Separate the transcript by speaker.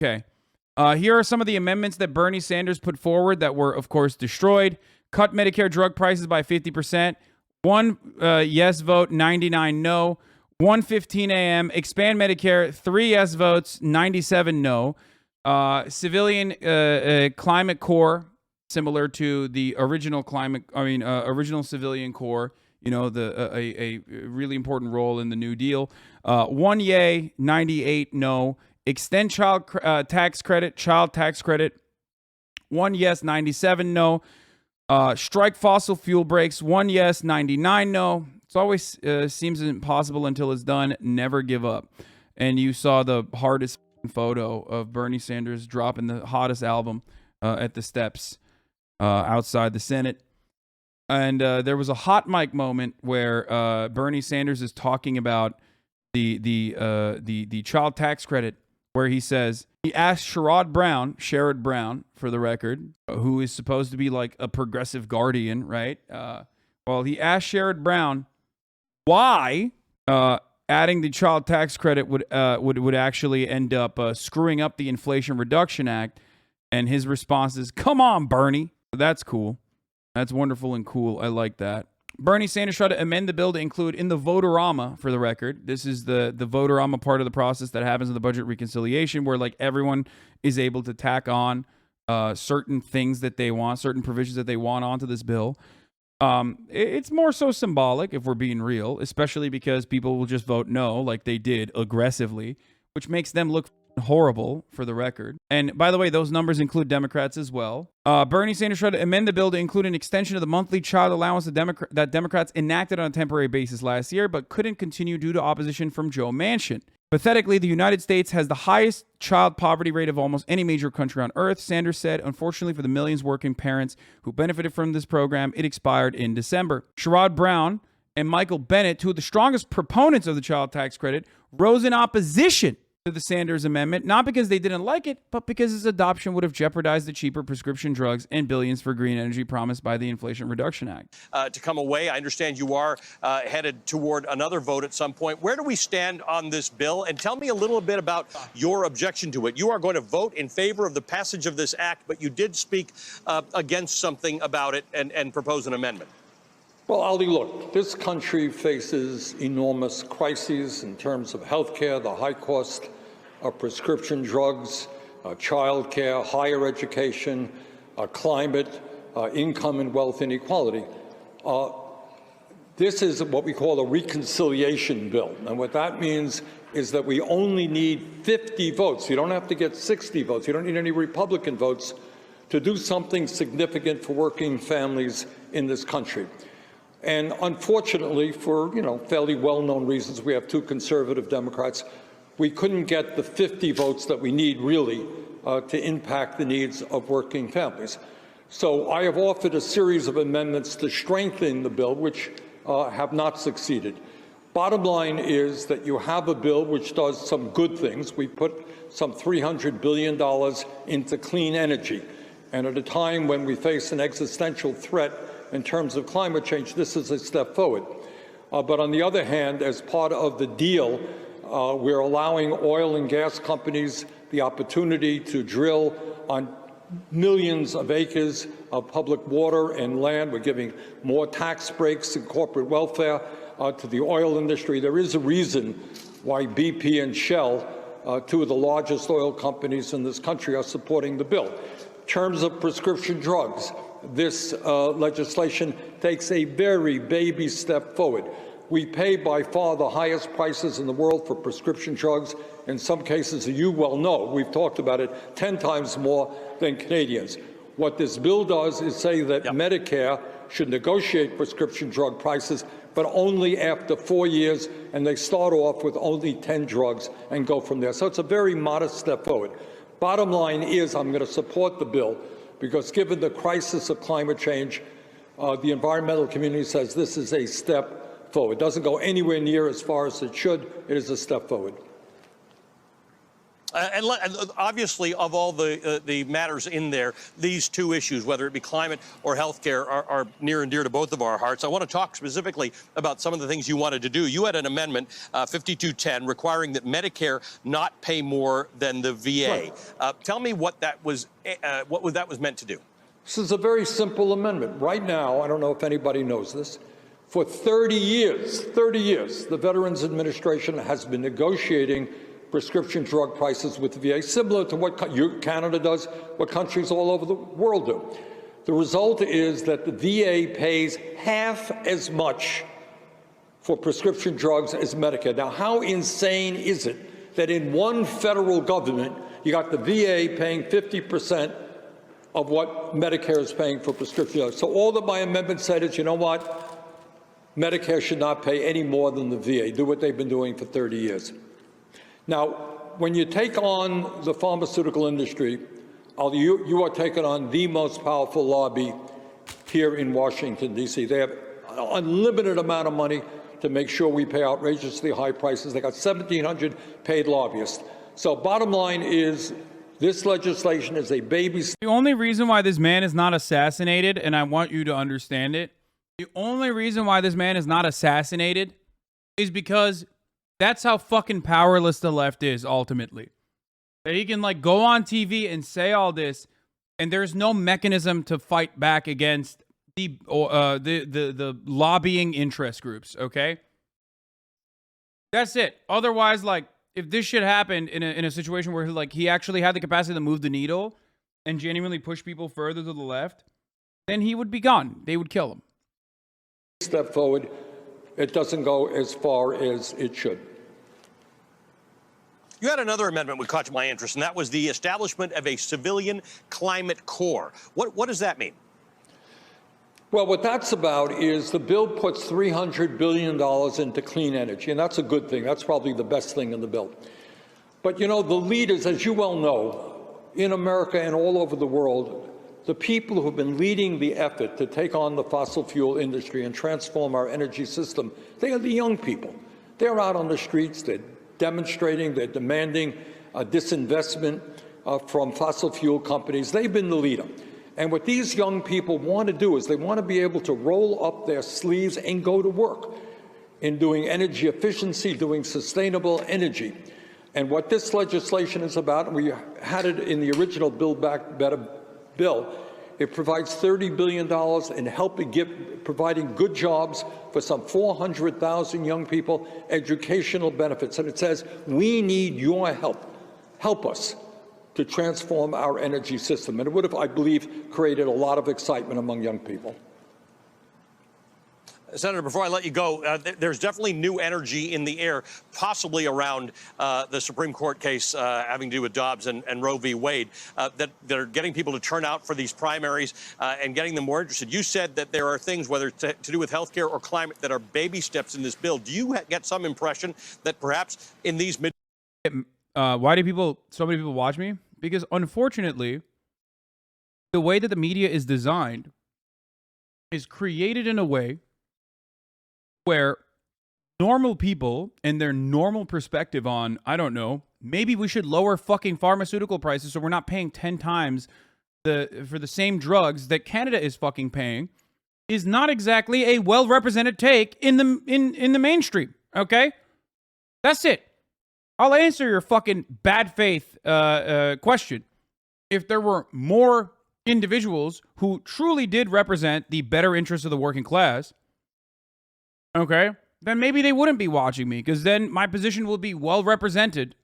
Speaker 1: Okay. Here are some of the amendments that Bernie Sanders put forward that were, of course, destroyed. Cut Medicare drug prices by 50%. 1 yes vote, 99 no. 1:15 a.m. Expand Medicare. 3 yes votes, 97 no. Civilian Climate Corps, similar to the original original Civilian Corps. You know, a really important role in the New Deal. 1 yay, 98 no. Extend child tax credit. 1 yes, 97 no. Strike fossil fuel brakes. 1 yes, 99 no. It always seems impossible until it's done. Never give up. And you saw the hardest photo of Bernie Sanders dropping the hottest album at the steps outside the Senate. And there was a hot mic moment where Bernie Sanders is talking about the child tax credit, where he says he asked Sherrod Brown, for the record, who is supposed to be like a progressive guardian, right? He asked Sherrod Brown why adding the child tax credit would actually end up screwing up the Inflation Reduction Act, and his response is, "Come on, Bernie." That's cool. That's wonderful and cool. I like that. Bernie Sanders tried to amend the bill to include in the voterama, for the record. This is the voterama part of the process that happens in the budget reconciliation, where like everyone is able to tack on certain things that they want, certain provisions that they want onto this bill. It's more so symbolic, if we're being real, especially because people will just vote no, like they did aggressively, which makes them look horrible, for the record. And by the way, those numbers include Democrats as well. Bernie Sanders tried to amend the bill to include an extension of the monthly child allowance that Democrats enacted on a temporary basis last year, but couldn't continue due to opposition from Joe Manchin. Pathetically, the United States has the highest child poverty rate of almost any major country on earth, Sanders said. Unfortunately for the millions of working parents who benefited from this program, it expired in December. Sherrod Brown and Michael Bennet, two of the strongest proponents of the child tax credit, rose in opposition to the Sanders amendment, not because they didn't like it, but because its adoption would have jeopardized the cheaper prescription drugs and billions for green energy promised by the Inflation Reduction Act.
Speaker 2: To come away, I understand you are headed toward another vote at some point. Where do we stand on this bill? And tell me a little bit about your objection to it. You are going to vote in favor of the passage of this act, but you did speak against something about it and propose an amendment.
Speaker 3: Well, Ali, look, this country faces enormous crises in terms of health care, the high cost of prescription drugs, child care, higher education, climate, income and wealth inequality. This is what we call a reconciliation bill. And what that means is that we only need 50 votes. You don't have to get 60 votes. You don't need any Republican votes to do something significant for working families in this country. And unfortunately, for fairly well-known reasons, we have two conservative Democrats. We couldn't get the 50 votes that we need, really, to impact the needs of working families. So I have offered a series of amendments to strengthen the bill, which have not succeeded. Bottom line is that you have a bill which does some good things. We put some $300 billion into clean energy. And at a time when we face an existential threat in terms of climate change, this is a step forward. But on the other hand, as part of the deal, we're allowing oil and gas companies the opportunity to drill on millions of acres of public water and land. We're giving more tax breaks and corporate welfare to the oil industry. There is a reason why BP and Shell, two of the largest oil companies in this country, are supporting the bill. In terms of prescription drugs, this legislation takes a very baby step forward. We pay by far the highest prices in the world for prescription drugs. In some cases, you well know, we've talked about it, 10 times more than Canadians. What this bill does is say that Medicare should negotiate prescription drug prices, but only after 4 years, and they start off with only 10 drugs and go from there. So it's a very modest step forward. Bottom line is I'm going to support the bill because given the crisis of climate change, the environmental community says this is a step forward. It doesn't go anywhere near as far as it should. It is a step forward.
Speaker 2: And obviously, of all the matters in there, these two issues, whether it be climate or healthcare, are near and dear to both of our hearts. I want to talk specifically about some of the things you wanted to do. You had an amendment, 5210, requiring that Medicare not pay more than the VA. Right. Tell me what that was meant to do.
Speaker 3: This is a very simple amendment. Right now, I don't know if anybody knows this, for 30 years, the Veterans Administration has been negotiating prescription drug prices with the VA, similar to what Canada does, what countries all over the world do. The result is that the VA pays half as much for prescription drugs as Medicare. Now, how insane is it that in one federal government, you got the VA paying 50% of what Medicare is paying for prescription drugs? So all that my amendment said is, you know what? Medicare should not pay any more than the VA. Do what they've been doing for 30 years. Now, when you take on the pharmaceutical industry, you are taking on the most powerful lobby here in Washington, D.C. They have an unlimited amount of money to make sure we pay outrageously high prices. They got 1,700 paid lobbyists. So bottom line is, this legislation is a baby step.
Speaker 1: The only reason why this man is not assassinated, and I want you to understand it, the only reason why this man is not assassinated is because that's how fucking powerless the left is, ultimately. That he can, like, go on TV and say all this, and there's no mechanism to fight back against the lobbying interest groups, okay? That's it. Otherwise, like, if this shit happened in a situation where, like, he actually had the capacity to move the needle and genuinely push people further to the left, then he would be gone. They would kill him.
Speaker 3: Step forward. It doesn't go as far as it should.
Speaker 2: You had another amendment which caught my interest, and that was the establishment of a civilian climate corps. What does that mean?
Speaker 3: Well, what that's about is the bill puts $300 billion into clean energy, and that's a good thing. That's probably the best thing in the bill. But, you know, the leaders, as you well know, in America and all over the world, the people who have been leading the effort to take on the fossil fuel industry and transform our energy system, they are the young people. They're out on the streets, they're demonstrating, they're demanding disinvestment from fossil fuel companies. They've been the leader. And what these young people want to do is they want to be able to roll up their sleeves and go to work in doing energy efficiency, doing sustainable energy. And what this legislation is about, and we had it in the original Build Back Better bill, it provides $30 billion in providing good jobs for some 400,000 young people, educational benefits. And it says, we need your help. Help us to transform our energy system. And it would have, I believe, created a lot of excitement among young people.
Speaker 2: Senator, before I let you go, there's definitely new energy in the air, possibly around the Supreme Court case having to do with Dobbs and Roe v. Wade, that are getting people to turn out for these primaries and getting them more interested. You said that there are things, whether it's to do with healthcare or climate, that are baby steps in this bill. Do you get some impression that perhaps in these
Speaker 1: why do so many people watch me? Because unfortunately, the way that the media is designed is created in a way where normal people and their normal perspective on, I don't know, maybe we should lower fucking pharmaceutical prices so we're not paying 10 times for the same drugs that Canada is fucking paying, is not exactly a well-represented take in the mainstream, okay? That's it. I'll answer your fucking bad faith question. If there were more individuals who truly did represent the better interests of the working class, okay, then maybe they wouldn't be watching me, because then my position will be well represented